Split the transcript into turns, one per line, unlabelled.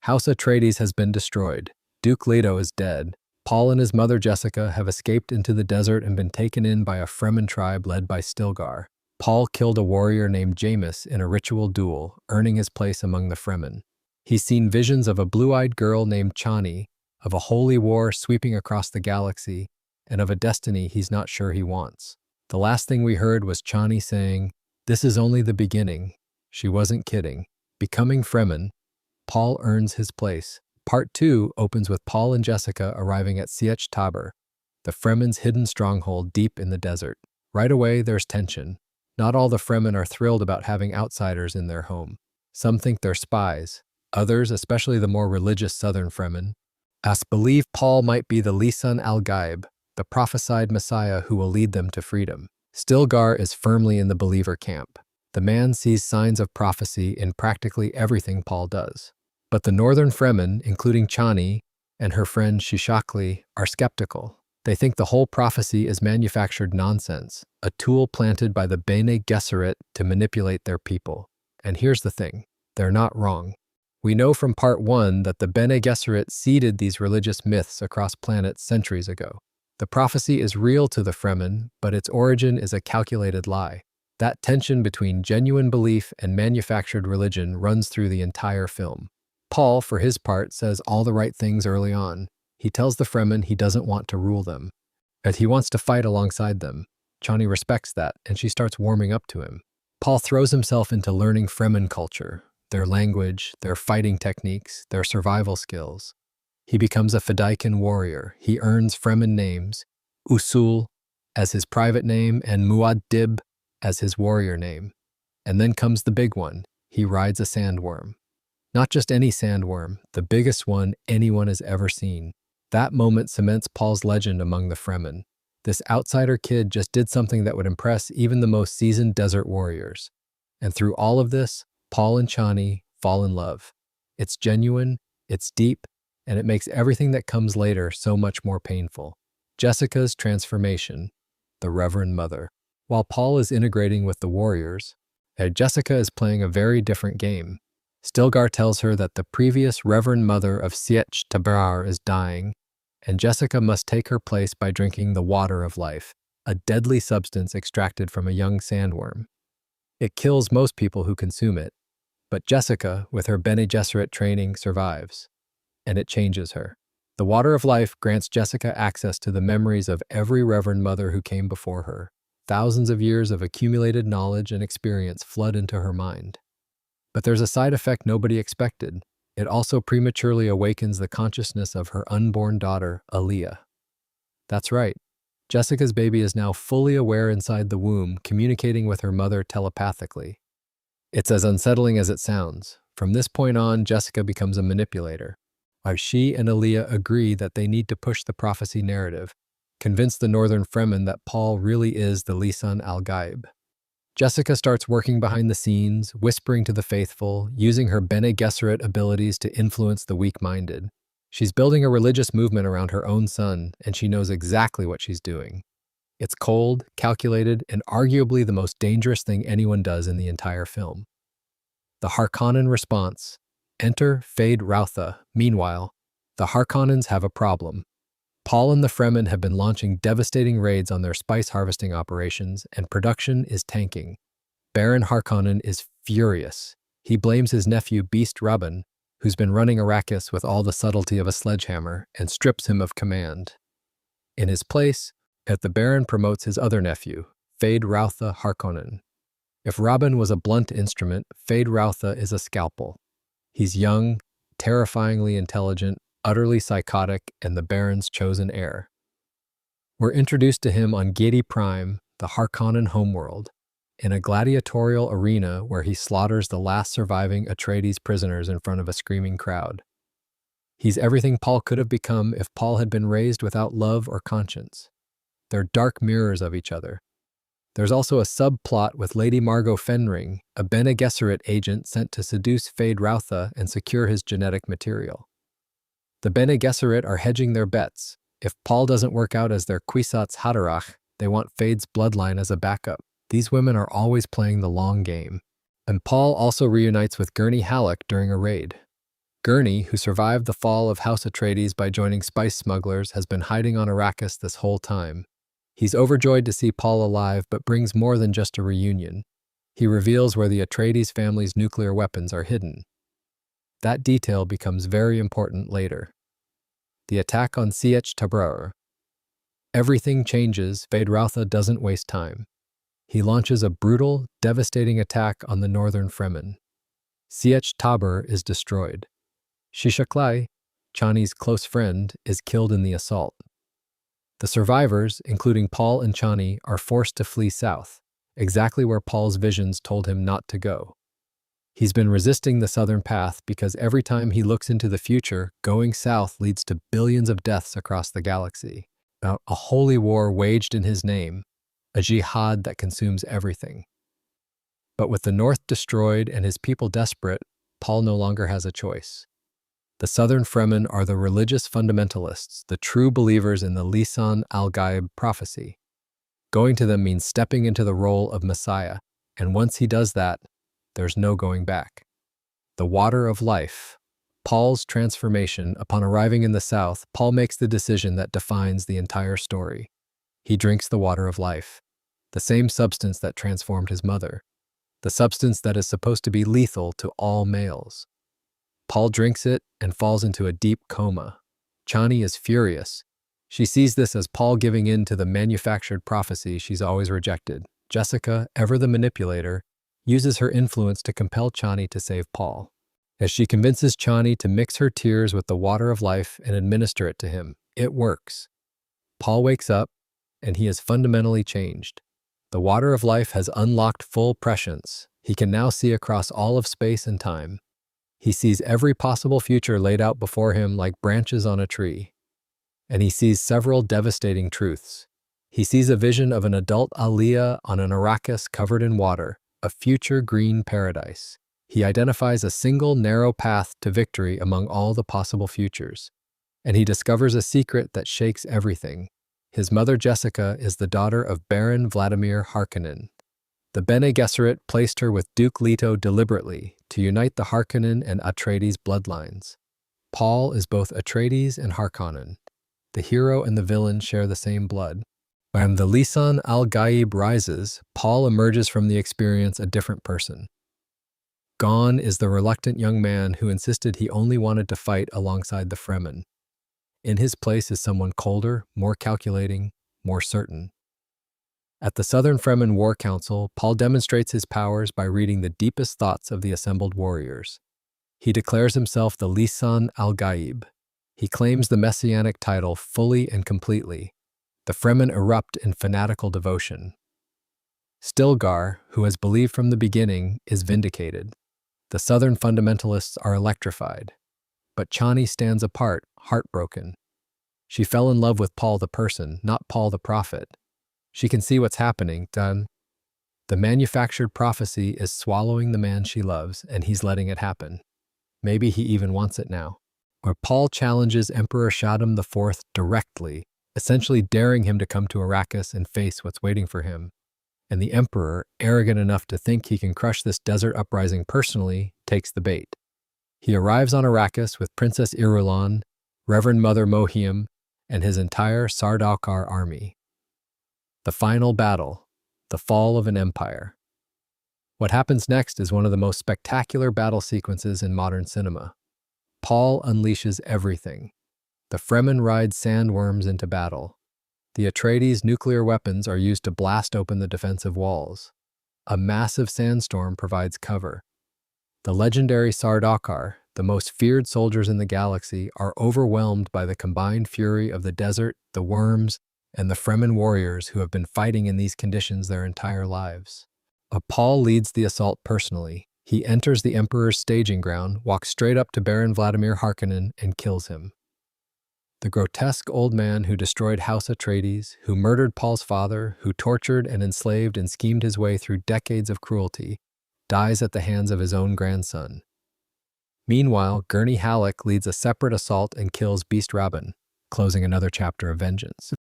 House Atreides has been destroyed. Duke Leto is dead. Paul and his mother Jessica have escaped into the desert and been taken in by a Fremen tribe led by Stilgar. Paul killed a warrior named Jameis in a ritual duel, earning his place among the Fremen. He's seen visions of a blue-eyed girl named Chani, of a holy war sweeping across the galaxy, and of a destiny he's not sure he wants. The last thing we heard was Chani saying, "This is only the beginning." She wasn't kidding. Becoming Fremen, Paul earns his place. Part 2 opens with Paul and Jessica arriving at Sietch Tabr, the Fremen's hidden stronghold deep in the desert. Right away, there's tension. Not all the Fremen are thrilled about having outsiders in their home. Some think they're spies. Others, especially the more religious southern Fremen, believe Paul might be the Lisan al-Gaib, the prophesied Messiah who will lead them to freedom. Stilgar is firmly in the believer camp. The man sees signs of prophecy in practically everything Paul does. But the northern Fremen, including Chani and her friend Shishakli, are skeptical. They think the whole prophecy is manufactured nonsense, a tool planted by the Bene Gesserit to manipulate their people. And here's the thing, they're not wrong. We know from Part 1 that the Bene Gesserit seeded these religious myths across planets centuries ago. The prophecy is real to the Fremen, but its origin is a calculated lie. That tension between genuine belief and manufactured religion runs through the entire film. Paul, for his part, says all the right things early on. He tells the Fremen he doesn't want to rule them, that he wants to fight alongside them. Chani respects that, and she starts warming up to him. Paul throws himself into learning Fremen culture, their language, their fighting techniques, their survival skills. He becomes a Fedaykin warrior. He earns Fremen names, Usul as his private name and Muad'Dib as his warrior name. And then comes the big one. He rides a sandworm. Not just any sandworm, the biggest one anyone has ever seen. That moment cements Paul's legend among the Fremen. This outsider kid just did something that would impress even the most seasoned desert warriors. And through all of this, Paul and Chani fall in love. It's genuine, it's deep, and it makes everything that comes later so much more painful. Jessica's transformation, the Reverend Mother. While Paul is integrating with the warriors, Jessica is playing a very different game. Stilgar tells her that the previous Reverend Mother of Sietch Tabr is dying, and Jessica must take her place by drinking the water of life, a deadly substance extracted from a young sandworm. It kills most people who consume it, but Jessica, with her Bene Gesserit training, survives, and it changes her. The water of life grants Jessica access to the memories of every Reverend Mother who came before her. Thousands of years of accumulated knowledge and experience flood into her mind. But there's a side effect nobody expected. It also prematurely awakens the consciousness of her unborn daughter, Aaliyah. That's right. Jessica's baby is now fully aware inside the womb, communicating with her mother telepathically. It's as unsettling as it sounds. From this point on, Jessica becomes a manipulator. She and Aaliyah agree that they need to push the prophecy narrative, convince the northern Fremen that Paul really is the Lisan al-Gaib. Jessica starts working behind the scenes, whispering to the faithful, using her Bene Gesserit abilities to influence the weak-minded. She's building a religious movement around her own son, and she knows exactly what she's doing. It's cold, calculated, and arguably the most dangerous thing anyone does in the entire film. The Harkonnen response. Enter Fade Rautha. Meanwhile, the Harkonnens have a problem. Paul and the Fremen have been launching devastating raids on their spice harvesting operations, and production is tanking. Baron Harkonnen is furious. He blames his nephew Beast Rabban, who's been running Arrakis with all the subtlety of a sledgehammer, and strips him of command. In his place, the Baron promotes his other nephew, Fade Rautha Harkonnen. If Rabban was a blunt instrument, Fade Rautha is a scalpel. He's young, terrifyingly intelligent, utterly psychotic, and the Baron's chosen heir. We're introduced to him on Giedi Prime, the Harkonnen homeworld, in a gladiatorial arena where he slaughters the last surviving Atreides prisoners in front of a screaming crowd. He's everything Paul could have become if Paul had been raised without love or conscience. They're dark mirrors of each other. There's also a subplot with Lady Margot Fenring, a Bene Gesserit agent sent to seduce Fade Rautha and secure his genetic material. The Bene Gesserit are hedging their bets. If Paul doesn't work out as their Kwisatz Haderach, they want Fade's bloodline as a backup. These women are always playing the long game. And Paul also reunites with Gurney Halleck during a raid. Gurney, who survived the fall of House Atreides by joining spice smugglers, has been hiding on Arrakis this whole time. He's overjoyed to see Paul alive, but brings more than just a reunion. He reveals where the Atreides family's nuclear weapons are hidden. That detail becomes very important later. The attack on Sietch Tabor. Everything changes. Feyd-Rautha doesn't waste time. He launches a brutal, devastating attack on the northern Fremen. Sietch Tabor is destroyed. Shishaklai, Chani's close friend, is killed in the assault. The survivors, including Paul and Chani, are forced to flee south, exactly where Paul's visions told him not to go. He's been resisting the southern path because every time he looks into the future, going south leads to billions of deaths across the galaxy. A holy war waged in his name, a jihad that consumes everything. But with the north destroyed and his people desperate, Paul no longer has a choice. The southern Fremen are the religious fundamentalists, the true believers in the Lisan al-Gaib prophecy. Going to them means stepping into the role of Messiah, and once he does that, there's no going back. The water of life. Paul's transformation. Upon arriving in the south, Paul makes the decision that defines the entire story. He drinks the water of life, the same substance that transformed his mother, the substance that is supposed to be lethal to all males. Paul drinks it and falls into a deep coma. Chani is furious. She sees this as Paul giving in to the manufactured prophecy she's always rejected. Jessica, ever the manipulator, uses her influence to compel Chani to save Paul. As she convinces Chani to mix her tears with the water of life and administer it to him, it works. Paul wakes up, and he is fundamentally changed. The water of life has unlocked full prescience. He can now see across all of space and time. He sees every possible future laid out before him like branches on a tree. And he sees several devastating truths. He sees a vision of an adult Aliyah on an Arrakis covered in water, a future green paradise. He identifies a single narrow path to victory among all the possible futures. And he discovers a secret that shakes everything. His mother Jessica is the daughter of Baron Vladimir Harkonnen. The Bene Gesserit placed her with Duke Leto deliberately to unite the Harkonnen and Atreides bloodlines. Paul is both Atreides and Harkonnen. The hero and the villain share the same blood. When the Lisan al-Gaib rises, Paul emerges from the experience a different person. Gone is the reluctant young man who insisted he only wanted to fight alongside the Fremen. In his place is someone colder, more calculating, more certain. At the Southern Fremen War Council, Paul demonstrates his powers by reading the deepest thoughts of the assembled warriors. He declares himself the Lisan al-Gaib. He claims the messianic title fully and completely. The Fremen erupt in fanatical devotion. Stilgar, who has believed from the beginning, is vindicated. The Southern fundamentalists are electrified. But Chani stands apart, heartbroken. She fell in love with Paul the person, not Paul the prophet. She can see what's happening. The manufactured prophecy is swallowing the man she loves, and he's letting it happen. Maybe he even wants it now. Where Paul challenges Emperor Shaddam IV directly, essentially daring him to come to Arrakis and face what's waiting for him. And the Emperor, arrogant enough to think he can crush this desert uprising personally, takes the bait. He arrives on Arrakis with Princess Irulan, Reverend Mother Mohiam, and his entire Sardaukar army. The final battle, the fall of an empire. What happens next is one of the most spectacular battle sequences in modern cinema. Paul unleashes everything. The Fremen ride sandworms into battle. The Atreides' nuclear weapons are used to blast open the defensive walls. A massive sandstorm provides cover. The legendary Sardaukar, the most feared soldiers in the galaxy, are overwhelmed by the combined fury of the desert, the worms, and the Fremen warriors who have been fighting in these conditions their entire lives. Paul leads the assault personally. He enters the Emperor's staging ground, walks straight up to Baron Vladimir Harkonnen, and kills him. The grotesque old man who destroyed House Atreides, who murdered Paul's father, who tortured and enslaved and schemed his way through decades of cruelty, dies at the hands of his own grandson. Meanwhile, Gurney Halleck leads a separate assault and kills Beast Rabban, closing another chapter of vengeance.